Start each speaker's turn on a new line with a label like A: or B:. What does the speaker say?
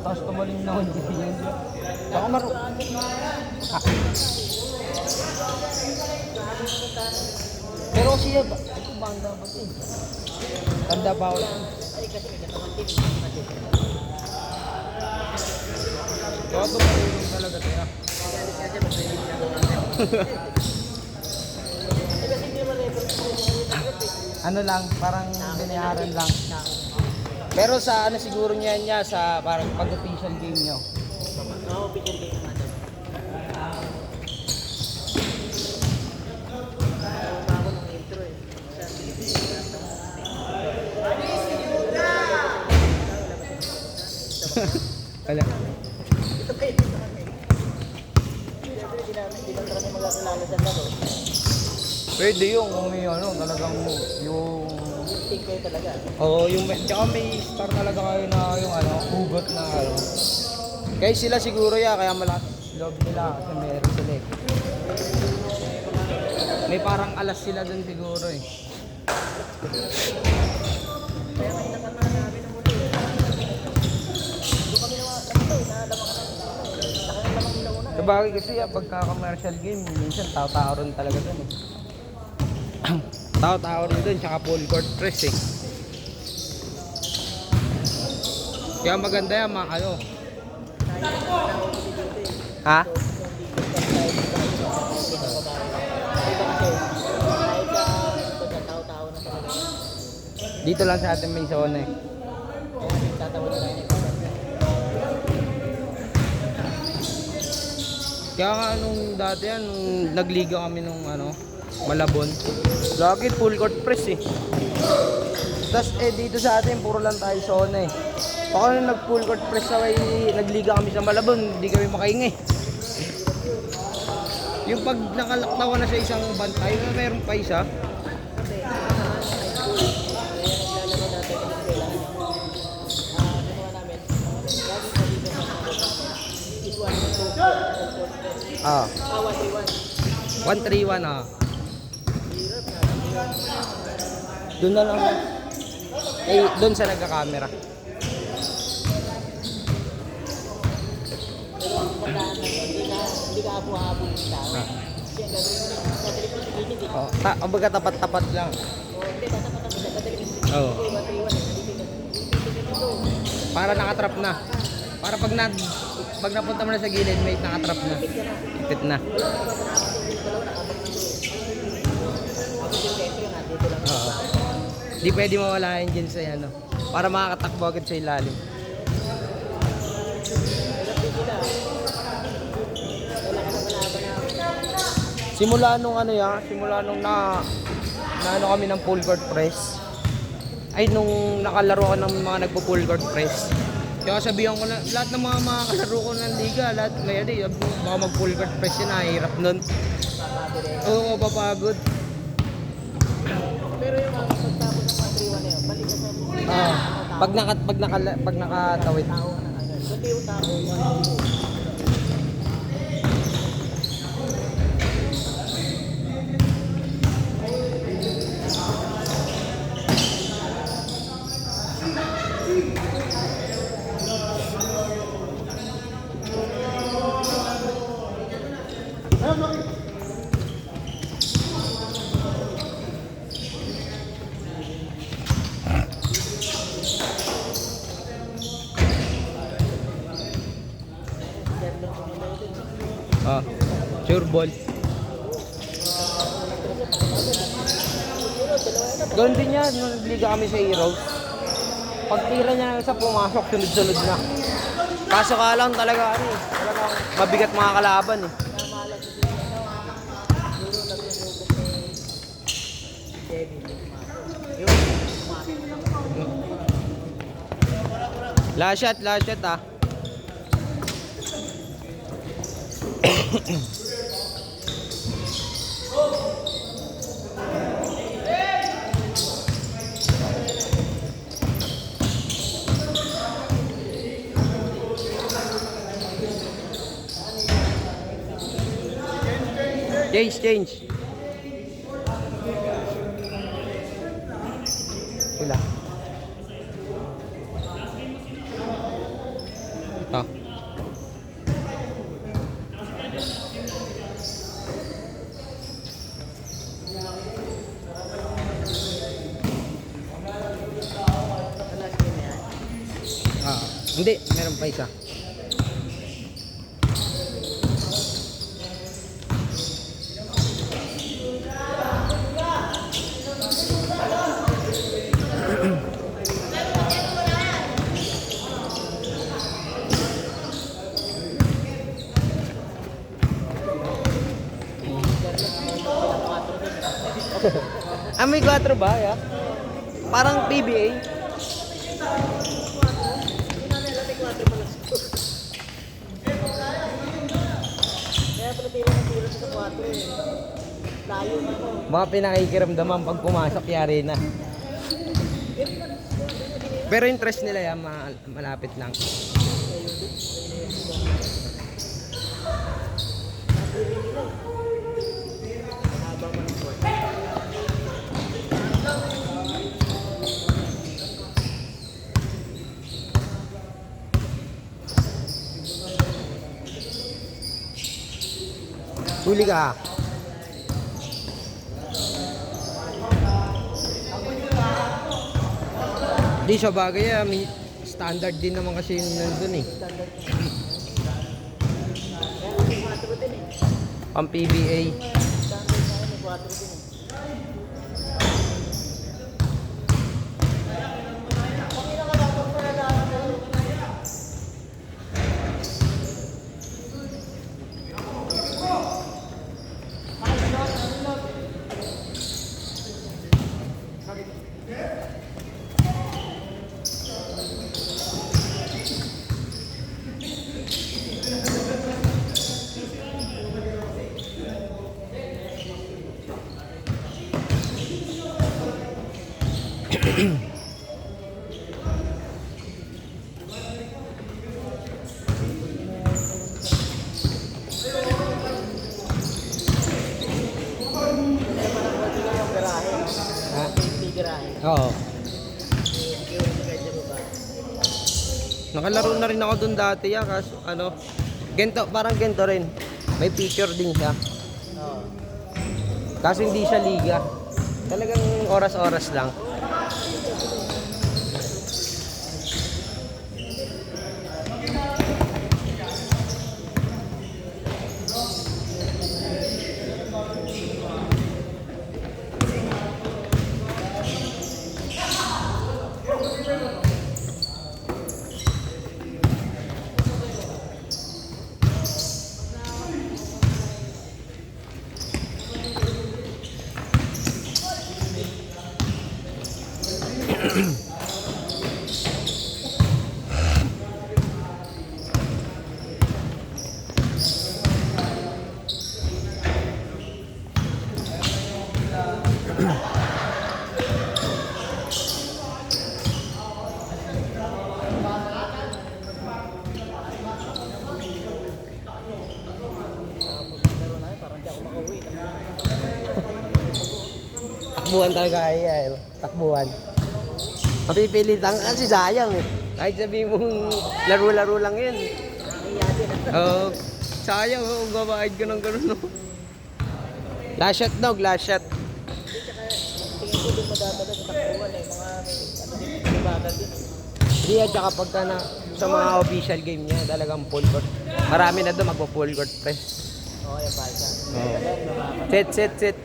A: Tapos tumaling na ako dito yun. Baka pero siya ba? Ito banda ba ito? Tanda pa ako. Kaya ito marunong talaga tayo. Ano lang, parang binayaran lang. Pero sa ano siguro niya sa parang pag-official game nyo.
B: Oo, official game naman. Bago ng intro eh.
A: Wala.
B: Ito kayo dito kami. Di ba kami magkakalala sa laro?
A: Pwede yung kung may ano, talagang yung...
B: Think kayo talaga.
A: Oo, yung tsaka may star talaga kayo na yung ano, hugot na ano. Kaya sila siguro kaya malapit loob nila kasi meron sila eh. May parang alas sila dun siguro eh.
B: Kaya may nakama namin ng muli. Doon kami naman ito, nalaman ka namin. Nakalamang nila una.
A: Sabagay kasi pagka commercial game, minsan tao-tao rin talaga dun eh. Tao-tao rin dun, tsaka full court press eh. Kaya maganda yan mga ano. Ha? Dito lang sa atin may zone eh. Kaya nga nung dati yan, nung nagliga kami nung ano, Malabon. Lagi full court press eh. Tapos dito sa atin puro lang tayo zone eh. Ako nung nag full court press nagliga kami sa Malabon, hindi kami makahingi. Yung pag nakalaktawa na sa isang bantay, na mayroon pa isa. Ah. 131 ah. Doon na lang. Eh, doon sa nagka-camera.
B: Hindi ka apo-apo yung tao.
A: Oh, kumbaga tapat-tapat lang. Oo. Para nakatrap na. Para pag napunta mo na sa gilid, may nakatrap na. Ipit na. Oo. Di pwede mawala yun dyan sa ano. Para makakatakbo agad sa ilalim. Simula nung ano simula nung na ano kami ng full court press. Ay nung nakalaro ko ng mga nagpo-full court press. Kaya sabihan ko na lahat ng mga kalaro ko ng liga, lahat may baka mag-full court press yun, hirap nun. Oo, mapapagod.
B: Pero yung pagtapos ng mga 3-1 na yun, balik ka sa
A: Pag nakatawid.
B: tao na agad. Kundi yung tao,
A: Sure ball. Ganoon din yan, nung nagliga kami sa Heroes. Pag tira niya ng isa, pumasok, sunod-sunod na. Kaso ka lang talaga ano eh. Talagang mabigat mga kalaban eh.
B: Namalas sa sila, ano, siguro nagsusugot ni Debbie. Yun, kumain mo lang.
A: Last shot ah. Change. Sila. Ito. Hindi, meron pa isa. May 4 ba? Yeah? Parang PBA.
B: Kaya pala tira sa 4 eh. Layo na mo.
A: Mga pinakikiramdaman pag pumasok, yari na. Pero interest nila yan, malapit lang. Huli ka. Di sa bagay may standard din naman kasi yun nandun eh. Pang PBA. Oo. Nakalaro na rin ako dun dati kaso ano, gento, parang gento rin. May picture din siya. Kaso hindi siya liga. Talagang oras-oras lang. Takbuhan talaga kaya takbuhan. Mapipilitan kasi sayang eh. Kahit sabihin mong laro-laro lang yun. Oo. Sayang kung babayad ka ng ganun no. Last shot dog, last shot.
B: Tingin ko doon madadala sa takbuhan eh. Mga may bagal din.
A: Hindi at saka pagka na sa mga official game niya talagang full court. Marami na doon magpo-full court press.
B: Okay, bye.
A: Oh. Set.